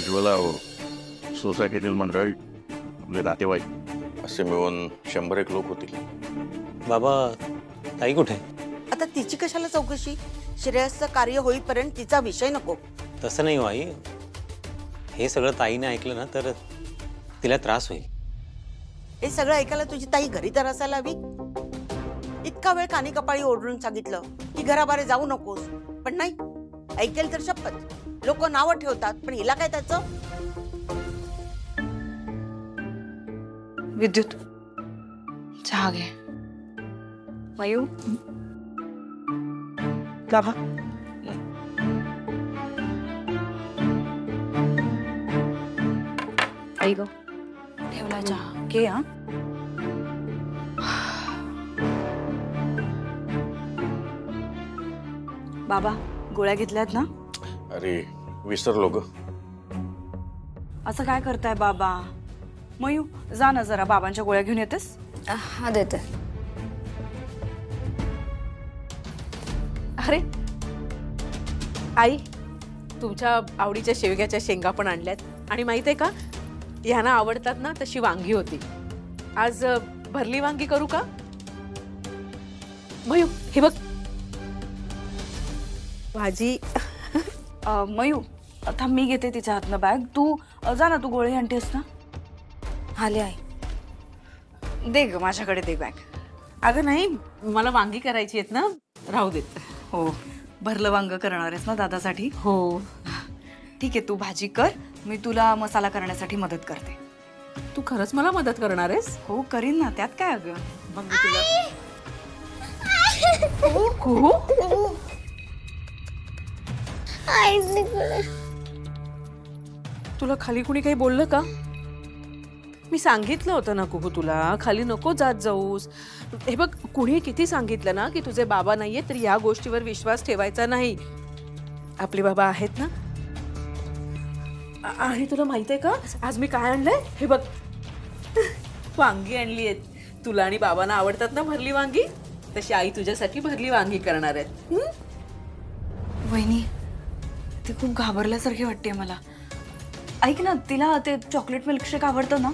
उज्ज्वला सोसायटीतील मंडळी आपले नातेवाईक असे मिळून 100-1 लोक होतील। बाबा ताई कुठे? आता तिची कशाला चौकशी? श्रेयसचं कार्य होईपर्यंत तिचा विषय नको। तसं नाही आई, हे सगळं ताईने ऐकलं ना तर तिला त्रास होईल। हे सगळं ऐकायला तुझी ताई घरी तर असायला हवी। इतका वेळ कानी कपाळी ओरडून सांगितलं की घराबाहेर जाऊ नकोस, पण नाही ऐकेल तर शपथ। लोक नाव ठेवतात पण हिला काय त्याचं? विद्युत चहा घे। मयू गाभा आई गो ठेवला चहा घे। हा बाबा गोळ्या घेतल्यात ना? अरे विसरलो ग। असं काय करताय बाबा? मयू जा ना जरा बाबांच्या गोळ्या घेऊन येतेस? हा देते। अरे आई, तुमच्या आवडीच्या शेवग्याच्या शेंगा पण आणल्यात आणि माहित आहे का, ह्यांना आवडतात ना तशी वांगी होती। आज भरली वांगी करू का? मयू हे बघ भाजी। मयू आता मी घेते तिच्या हातनं बॅग, तू जा ना, तू गोळी आणतेस ना? आले आई। दे ग माझ्याकडे दे बॅग। अगं नाही, मला वांगी करायची आहेत ना, राहू देत। हो भरलं वांग करणार आहेस ना दादासाठी? हो ठीक आहे, तू भाजी कर, मी तुला मसाला करण्यासाठी मदत करते। तू खरंच मला मदत करणार आहेस? हो करीन ना, त्यात काय अगं। मग मी तुला कुहू तुला खाली कुणी काही बोललं का? मी सांगितलं होतं ना कुहू तुला खाली नको जात जाऊस। हे बघ कुणी किती सांगितलं ना की तुझे बाबा नाहीये तर या गोष्टीवर विश्वास ठेवायचा नाही। आपले बाबा आहेत ना। आणि तुला माहितीये का आज मी काय आणलंय? हे बघ वांगी आणली आहेत। तुला आणि बाबांना आवडतात ना भरली वांगी, तशी आई तुझ्यासाठी भरली वांगी करणार आहेत। वहिनी ती खूप घाबरल्यासारखी वाटते मला। ऐक ना, तिला ते चॉकलेट मिल्कशेक आवडतं ना,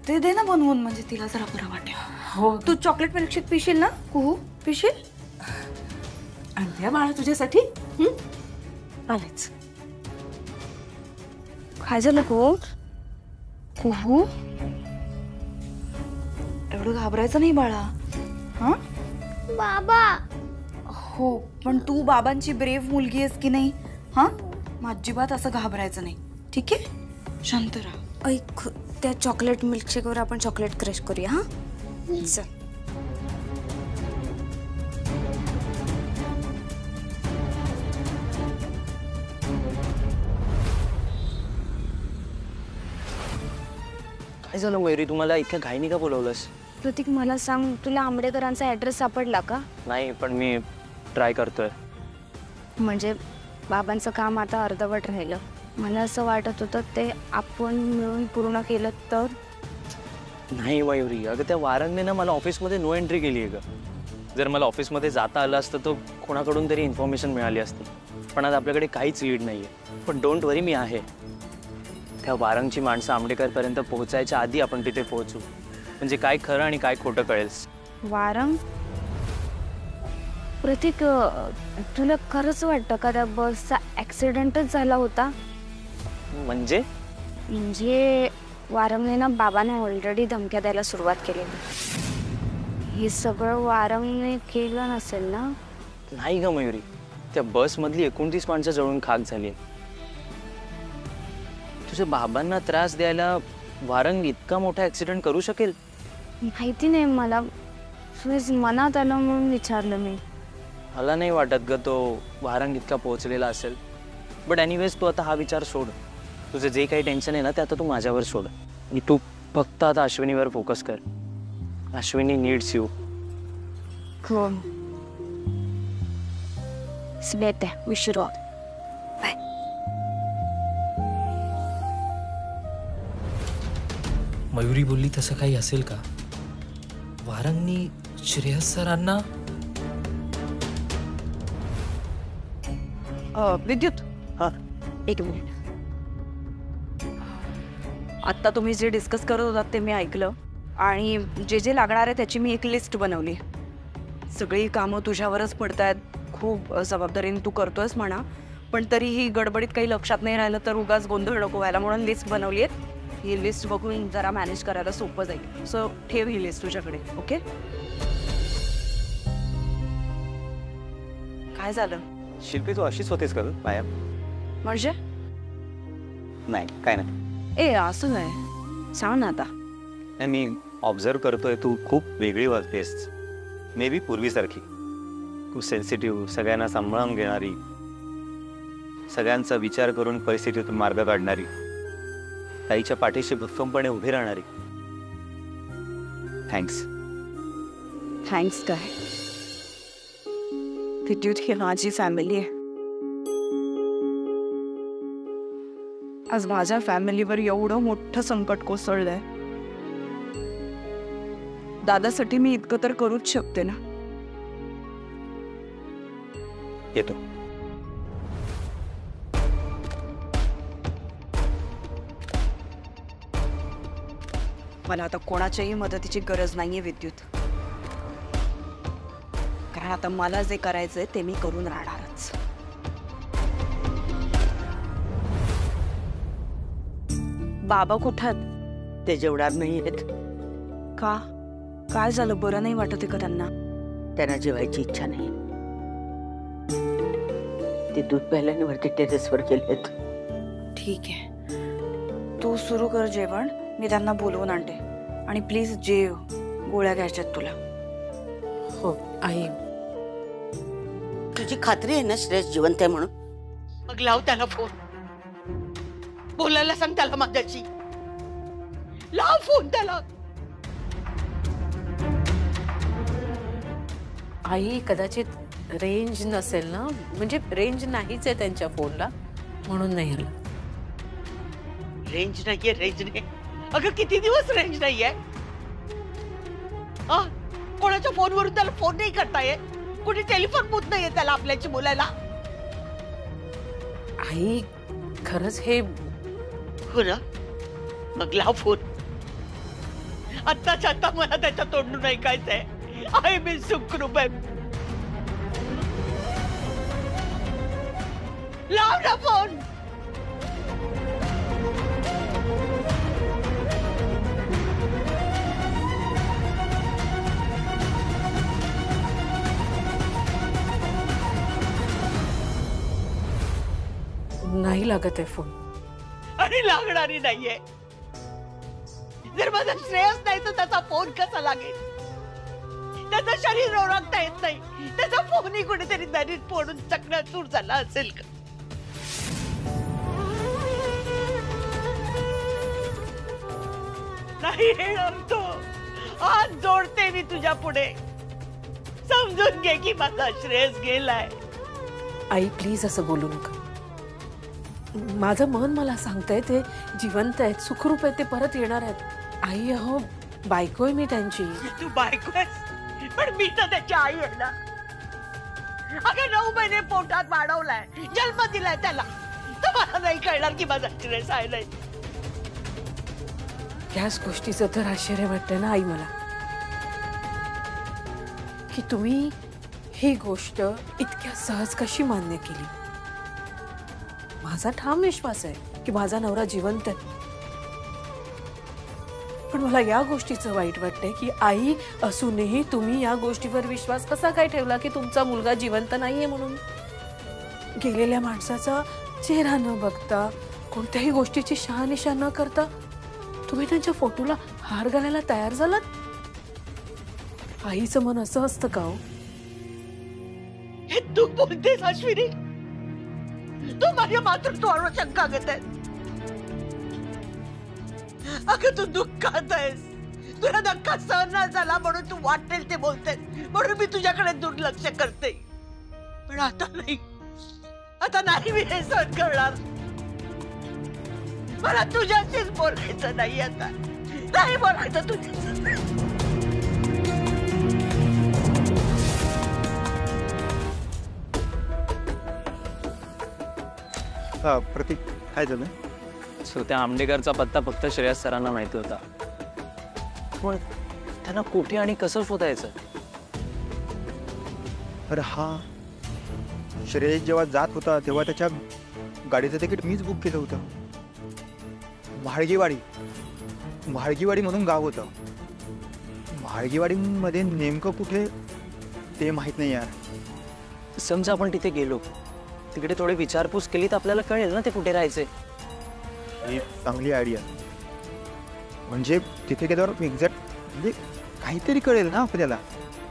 ते दे ना बनवून, म्हणजे तिला जरा बरं वाटेल। हो तू चॉकलेट मिल्कशेक पिशील ना कुहू? पिशील? आणल्या बाळा तुझ्यासाठी। आलेच। काय झालं कुहू? कुहू एवढं घाबरायचं नाही बाळा। हा बाबा हो पण तू बाबांची ब्रेव मुलगी आहेस की नाही? हा अजिबात असं घाबरायचं नाही, ठीक आहे? शांत राहा। ऐक, त्या चॉकलेट मिल्कशेकवर आपण चॉकलेट क्रश करूया। हा चल। काय झालं मयुरी, तुम्हाला इतक्या घाईने का बोलवलंस? प्रतीक मला सांग, तुला आंबेकरांचा ऍड्रेस सापडला का? नाही पण मी ट्राय करतोय। म्हणजे बाबांचं काम आता अर्धवट राहिलं। मला असं वाटत होतं ते आपण मिळून पूर्ण केलं तर। नाही मयुरी, अगं त्या वारंगने ना मला ऑफिसमध्ये नो एंट्री केली आहे ग। जर मला ऑफिसमध्ये जाता आलं असतं तर कोणाकडून तरी इन्फॉर्मेशन मिळाली असती, पण आज आपल्याकडे काहीच लीड नाही आहे। पण डोंट वरी, मी आहे। त्या वारंगची माणसं आंबेडकरपर्यंत पोहोचायच्या आधी आपण तिथे पोहोचू, म्हणजे काय खरं आणि काय खोटं कळेल। वारंग? प्रतीक तुला खरंच वाटतं का त्या बसचा ॲक्सिडेंटच झाला होता? म्हणजे वारंगने ना बाबांना ऑलरेडी धमक्या द्यायला सुरुवात केली। हे सगळं वारंगने केलं नसेल ना? नाही ग मयुरी, त्या बसमधली 29 माणसं जळून खाक झाली। तुझ्या बाबांना त्रास द्यायला वारंग इतका मोठा ॲक्सिडेंट करू शकेल? माहिती नाही मला, प्लीज मनात आलं म्हणून विचारलं मी। मला नाही वाटत ग तो वारंग इतका पोहोचलेला असेल। बट एनिवेज तू आता हा विचार सोड, तुझं जे काही टेन्शन आहे ना ते आता तू माझ्यावर सोड। आणि तू फक्त आता अश्विनीवर फोकस कर। Ashwini needs you. हो स्वेते wish you all bye. Mayuri बोलली तसं काही असेल का? वारंगनी श्रेयस सरांना विद्युत हाँ एक मिनिट। आत्ता तुम्ही जे डिस्कस करत होतात ते मी ऐकलं आणि जे जे लागणार आहे त्याची मी एक लिस्ट बनवली. सगळी कामं तुझ्यावरच पडत आहेत, खूप जबाबदारीने तू करतोयस म्हणा, पण तरीही गडबडीत काही लक्षात नाही राहिलं तर उगाच गोंधळ नको व्हायला म्हणून लिस्ट बनवली आहे. ही लिस्ट बघून जरा मॅनेज करायला सोपं जाईल. सो ठेव ही लिस्ट तुझ्याकडे. ओके? काय झालं? शिल्पी तू अशीच होतेस का माया? म्हणजे नाही काय नाही. ए असं नाही, सांग ना आता. नाही, मी ऑब्झर्व करतोय तू खूप वेगळी वागतेस. मे बी पूर्वीसारखी. तू सेन्सिटिव्ह, सगळ्यांना सांभाळून घेणारी, सगळ्यांचा विचार करून परिस्थितीतून मार्ग काढणारी, ताईच्या पाठीशी भक्कमपणे उभी राहणारी. थँक्स. थँक्स काय? विद्युत ही माझी फॅमिली आहे. आज माझ्या फॅमिलीवर एवढं मोठं संकट कोसळलंय. दादासाठी मी इतकं तर करूच शकते ना. येतो. मला आता कोणाच्याही मदतीची गरज नाहीये विद्युत, कारण आता मला जे करायचंय ते मी करून राहणारच. बाबा कुठात? ते जेवणार नाही आहेत. का? काय झालं? बरं नाही वाटत आहे का त्यांना? त्यांना जेवायची इच्छा नाही. ते दूध प्यायल्याने वरती टेरेसवर गेलेत. ठीक आहे, तू सुरू कर जेवण, मी त्यांना बोलवून आणते. आणि प्लीज जेव, गोळ्या घ्यायच्यात तुला. हो आई. तुझी खात्री आहे ना श्रेयस जिवंत आहे म्हणून? मग लाव त्याला फोन, बोलायला सांग त्याला माझ्याशी. लाव फोन त्याला. आई कदाचित रेंज नसेल ना, म्हणजे रेंज नाहीच आहे त्यांच्या फोनला म्हणून नाही आला. रेंज नाहीये, रेंज नाही. अगं किती दिवस रेंज नाहीये? कोणाच्या फोनवरून त्याला फोन नाही करता येत? कुणी टेलिफोन बूथ नाहीये त्याला आपल्याची बोलायला? आई खरंच हे हो ना, मग लाव फोन. आत्ताच्या आता मला त्याच्या तोंडून ऐकायचंय. आहे मी सुखरूप आहे. लाव ना फोन. नाही लागत आहे फोन. आणि लागणारी नाहीये. जर माझा श्रेयस नाही तर त्याचा फोन कसा लागेल? त्याचं शरीर ओळखता येत नाही, त्याचा फोनही कुठेतरी दरीत फोडून चकणाचूर झाला असेल का? नाही येणार तो. हात जोडते मी तुझ्या पुढे. समजून घे की माझा श्रेयस गेलाय. आई प्लीज असं बोलू नका. माझं मन मला सांगतंय ते जिवंत आहेत, सुखरूप आहेत, ते परत येणार आहेत. आई अहो बायकोय मी त्यांची. तू बायको आहेस, पण मी तर त्याची आई आहे ना. अगं 9 महिने पोटात वाढवलाय, जन्म दिलाय त्याला. तर मला नाही कळणार की माझा श्रेयस आहे नाही. याच गोष्टीचं तर आश्चर्य वाटतंय ना आई मला, की तुम्ही ही गोष्ट इतक्या सहज कशी मान्य केली. माझा ठाम विश्वास आहे की माझा नवरा जिवंत आहे, पण मला या गोष्टीचं वाईट वाटतंय की आई असूनही तुम्ही या गोष्टीवर विश्वास कसा काय ठेवला की तुमचा मुलगा जिवंत नाहीये म्हणून. गेलेल्या माणसाचा चेहरा न बघता, कोणत्याही गोष्टीची शहानिशा न करता तुम्ही त्यांच्या फोटोला हार घालायला तयार झालात. आईचं मन असं असतं का हो? हे तू बोलतेस अश्विनी? तू माझ्या मातृत्वावर शंका घेत आहेस. अगं तू दुःखात आहेस. तुला धक्का सहन नाही झाला म्हणून तू वाटेल ते बोलतेस, म्हणून मी तुझ्याकडे दुर्लक्ष करते. पण आता नाही, आता नाही मी हे सहन करणार. मला तुझ्याशीच बोलायचं नाही. आता नाही बोलायचं तुझ्याशी. प्रतीक काय झालं? सो त्या आंबेकरचा पत्ता फक्त श्रेयस सरांना माहिती होता. पण त्यांना कुठे आणि कसं शोधायचं? अरे हा श्रेयस जेव्हा जात होता तेव्हा त्याच्या गाडीचं तिकीट मीच बुक केलं होतं. म्हाळगीवाडी म्हणून गाव होतं. म्हाळगीवाडीमध्ये नेमकं कुठे ते माहित नाही यार. समजा आपण तिथे गेलो, तिकडे थोडी विचारपूस केली तर आपल्याला कळेल ना ते कुठे राहायचे. ही चांगली आयडिया. म्हणजे तिथे गेल्यावर एक्झॅक्ट म्हणजे काहीतरी कळेल ना आपल्याला.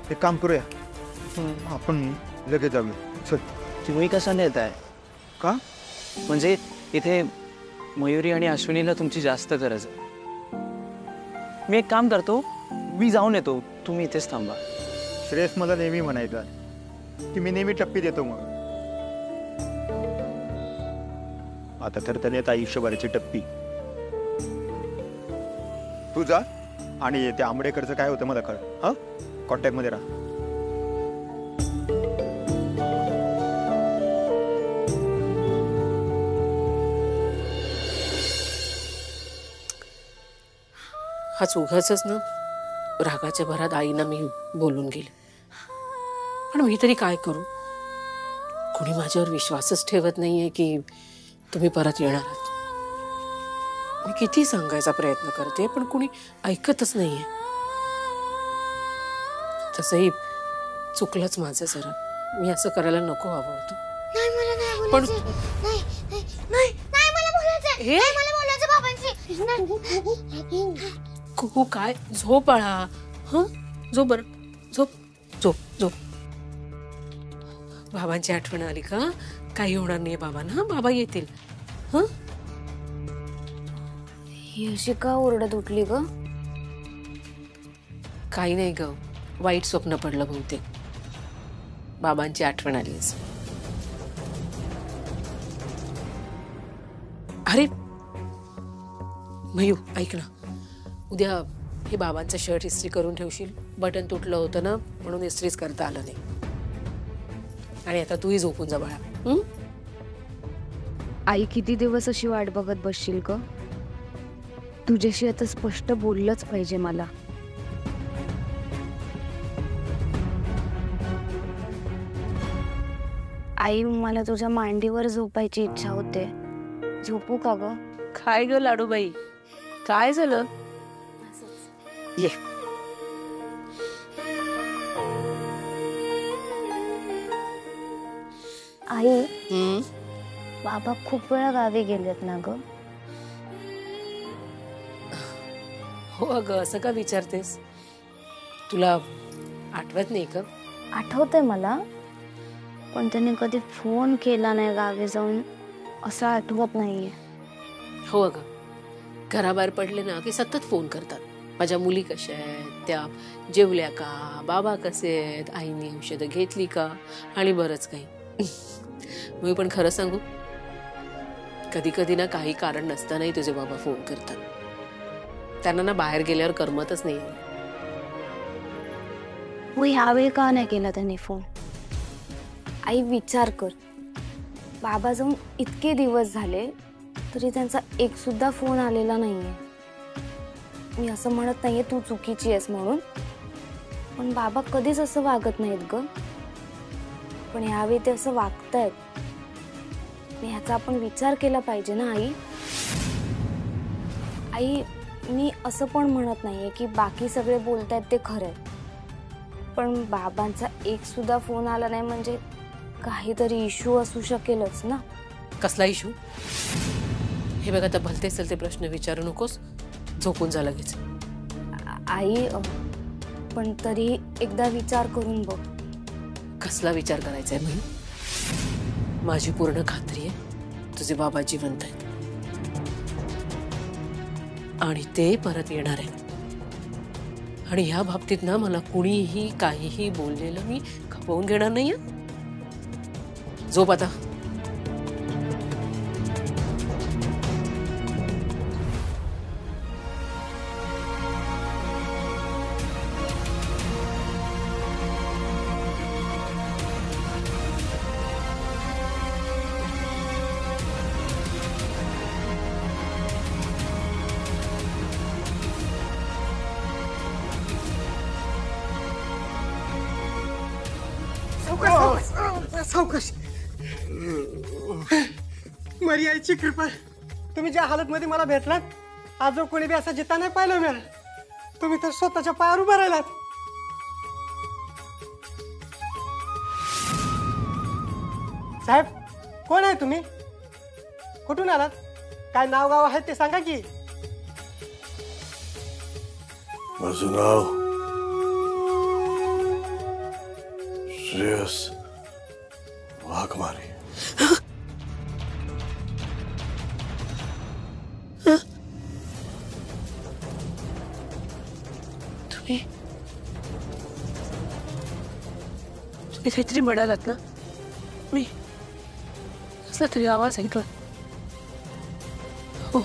ते काम करूया, आपण लगेच जाऊया. चल. तुम्ही कसं नेताय का? म्हणजे इथे मयुरी आणि अश्विनीला तुमची जास्त गरज आहे. मी एक काम करतो, मी जाऊन येतो, तुम्ही इथेच थांबा. श्रेयस मला नेहमी म्हणायचा की मी नेहमी टप्पी देतो. मग आता तर त्याने आता आयुष्यभराची टप्पी. तू जा आणि त्या आंबेडकरचं काय होतं मला कळ. हा, कॉन्टॅक्ट मध्ये राहा. हाच उगाचच ना रागाच्या भरात आईना मी बोलून गेले. पण मी तरी काय करू? कोणी माझ्यावर विश्वासच ठेवत नाहीये की तुम्ही परत येणार आहात. मी किती सांगायचा प्रयत्न करते पण कोणी ऐकतच नाहीये. तसंही चुकलंच माझं जरा. मी असं करायला नको हवं होतं. पण कुकू काय झोप आळा. हं, झोप बर, झोप झोप झोप. बाबांची आठवण आली का? काही होणार नाही बाबांना. बाबा येतील. हं, ही अशी का ओरडत उठली ग? काही नाही ग, वाईट स्वप्न पडलं बहुतेक. बाबांची आठवण आली असं. अरे मयू ऐक ना, उद्या हे बाबांचं शर्ट इस्त्री करून ठेवशील. बटन तुटलं होतं ना म्हणून इस्त्रीच करता आलं नाही. आणि आता तूही झोपून जा बाळा. आई किती दिवस अशी वाट बघत बसशील ग? तुझ्याशी आता स्पष्ट बोललंच पाहिजे मला. आई, मला तुझ्या मांडीवर झोपायची इच्छा होते. झोपू का ग? काय ग लाडूबाई, काय झालं? ये. आई, बाबा खूप वेळा गावी गेलेत ना ग? हो अगं, असं का विचारतेस? तुला आठवत नाही का? आठवतंय मला, पण त्याने कधी फोन केला नाही गावी जाऊन असं आठवत नाहीये. हो अगं, घराबाहेर पडले ना की सतत फोन करतात. माझ्या मुली कशा आहेत, त्या जेवल्या का, बाबा कसे आहेत, आईने औषधं घेतली का, आणि बरंच काही. मी पण खरं सांगू, कधी कधी ना काही कारण नसतानाही तुझे बाबा फोन करतात. त्यांना ना बाहेर गेल्यावर करमतच नाही. हो, ह्यावेळी का नाही केला त्याने फोन? आई विचार कर, बाबा जाऊन इतके दिवस झाले तरी त्यांचा एक सुद्धा फोन आलेला नाहीये. मी असं म्हणत नाहीये तू चुकीची आहेस म्हणून, पण बाबा कधीच असं वागत नाहीत ग. पण यावेळी ते असं वागतायत. ह्याचा आपण विचार केला पाहिजे ना आई. आई, मी असं पण म्हणत नाहीये की बाकी सगळे बोलतायत ते खरंय, पण बाबांचा एक सुद्धा फोन आला नाही म्हणजे काहीतरी इश्यू असू शकेलच ना. कसला इश्यू? हे बघ, आता भलते चलते प्रश्न विचारू नकोस. झोपून जा लगेच. आई, पण तरी एकदा विचार करून बघ. कसला विचार करायचा आहे? म्हणजे माझी पूर्ण खात्री आहे तुझे बाबा जिवंत आहेत आणि ते परत येणार आहेत. आणि ह्या बाबतीत ना मला कुणीही काहीही बोललेलं मी खपवून घेणार नाहीये. झोप आता. सावकाश. मर्यादेची कृपा. तुम्ही ज्या हालत मध्ये मला भेटलात, आजो कोणी बी असा जिता नाही पाहिलं मी. तुम्ही तर स्वतःच्या पायावर उभा राहिलात. साहेब, कोण आहे तुम्ही? कुठून आलात? काय नाव गाव आहे ते सांगा की. माझं नाव श्रेयस वाघमारे. तुम्ही काहीतरी म्हणालात ना? मी कसला तरी आवाज ऐकला. हो.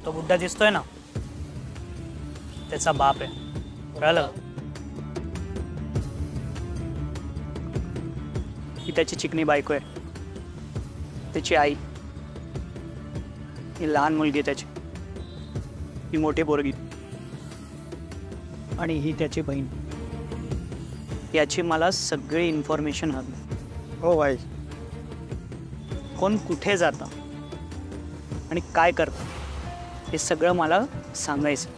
तो बुड्ढा दिसतोय ना, त्याचा बाप आहे. कळलं? ही त्याची चिकनी बायको आहे, त्याची आई. ही लहान मुलगी आहे त्याची, ही मोठी पोरगी, आणि ही त्याची बहीण. याची मला सगळी इन्फॉर्मेशन हवी. हो भाई. कोण कुठे जातं आणि काय करतं हे सगळं मला सांगायचं.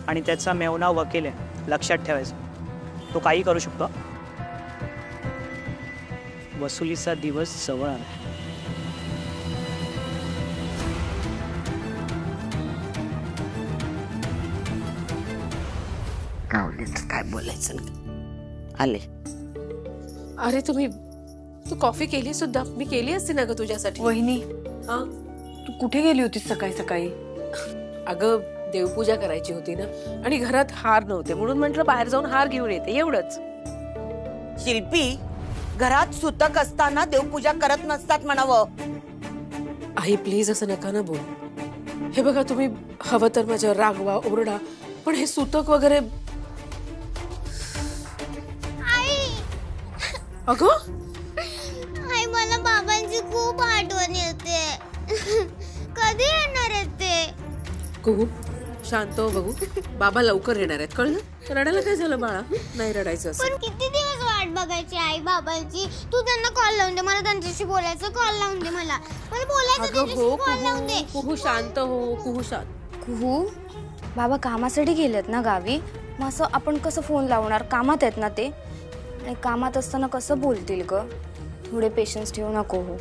आणि त्याचा मेवना वकील आहे, लक्षात ठेवायचं. तो काही करू शकतो. वसुलीचा दिवस जवळ आला. गावलीच काय बोलायचं नाही. आले. अरे तू कॉफी केली सुद्धा. मी केली असती ना ग तुझ्यासाठी. वहिनी, हा, तू कुठे गेली होतीस सकाळी सकाळी? अगं देवपूजा करायची होती ना, आणि घरात हार नव्हते, म्हणून म्हटलं बाहेर जाऊन हार घेऊन येते, एवढंच. शिल्पी, घरात सुतक असताना देवपूजा करत नसतात म्हणावं. आई प्लीज असं नका ना बोल. हे बघा, तुम्ही हवं तर माझ्यावर रागवा, ओरडा, पण हे सुतक वगैरे. अगं आई, मला बाबांची खूप आठवण येते. कधी येणार आहेत ते? कुहू, शांत हो बघू. बाबा लवकर येणार आहेत, कळलं? रडायला काय झालं बाळा? नाही रडायचं असं. पण किती दिवस वाट बघायची आई बाबांची? तू त्यांना कॉल लावून दे, मला त्यांच्याशी बोलायचं. कॉल लावून दे, मला बोलायचं. अगं हो कुहू, कुहू शांत हो. कुहू शांत. कुहू, बाबा कामासाठी गेलेत ना गावी, मग असं आपण कसं फोन लावणार? कामात आहेत ना ते, आणि कामात असताना कसं बोलतील ग? थोडे पेशन्स ठेवू ना कुहू.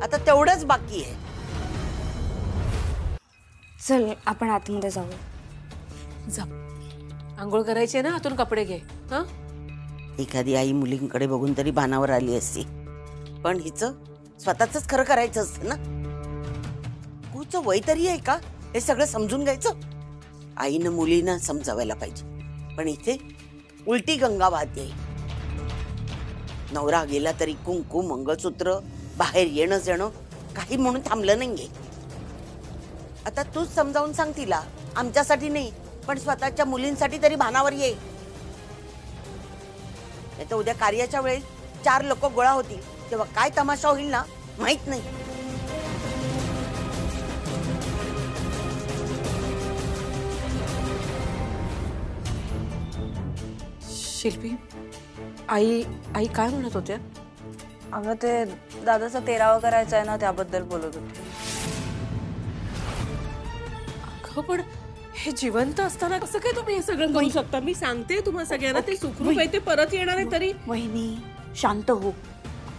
आता तेवढंच बाकी आहे. चल आपण आतमध्ये जाऊ. जा, आंघोळ करायची आहे ना, हातून कपडे घे. हा, एखादी आई मुलींकडे बघून तरी भानावर आली असती, पण हिचं स्वतःच खरं करायचं असतं ना. कुचं वय तरी आहे का हे सगळं समजून घ्यायचं? आईनं मुलींना समजावायला पाहिजे, पण इथे उलटी गंगा वाहते. नवरा गेला तरी कुंकू मंगळसूत्र, बाहेर येणं जाणं काही म्हणून थांबलं नाहीये. आता तूच समजावून सांग तिला. आमच्यासाठी नाही, पण स्वतःच्या मुलींसाठी तरी भानावर ये. तर उद्या कार्याच्या वेळेस 4 लोक गोळा होतील, तेव्हा काय तमाशा होईल ना माहित नाही. शिल्पी, आई काय म्हणत होत्या? अगं ते दादाचा 13वा करायचा आहे ना, त्याबद्दल बोलत होते. अगं पण हे जिवंत असताना कसं काय तुम्ही हे सगळं करू शकता? मी सांगते तुम्हा सगळ्यांना, ते सुखरूप आहे, ते परत येणार आहे. तरी वहिनी शांत हो.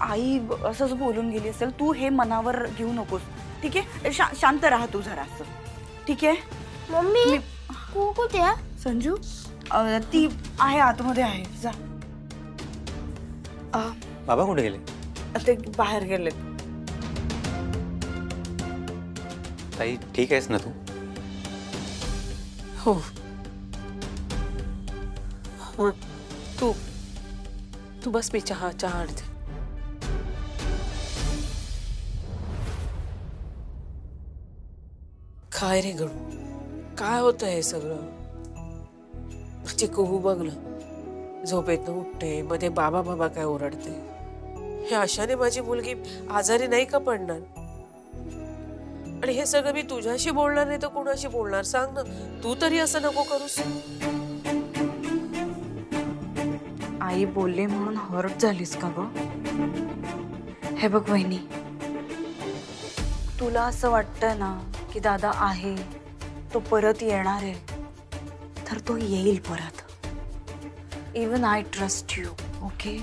आई असंच बोलून गेली असेल, तू हे मनावर घेऊ नकोस. ठीक आहे, शांत राहा तू जरा असं. ठीक आहे मम्मी, कुठे आहे? संजू, ती आहे आतमध्ये आहे. जा. बाबा कुठे गेले? ते बाहेर गेलेत. ताई ठीक आहेस ना तू? हो. तू बस, मी चहा आणते. काय रे गणू, काय होतं हे सगळं? ती कुहू बघलं झोपेतनं उठते मध्ये बाबा बाबा काय ओरडते. हे अशाने माझी मुलगी आजारी नाही का पडणार? आणि हे सगळं मी तुझ्याशी बोलणार नाही तर कुणाशी बोलणार सांग ना. तू तरी असं नको करूस. आई बोलली म्हणून हर्ट झालीस का ग? हे बघ वहिनी, तुला असं वाटतं ना की दादा आहे, तो परत येणार आहे, तर तो येईल परत. Even I trust you. Okay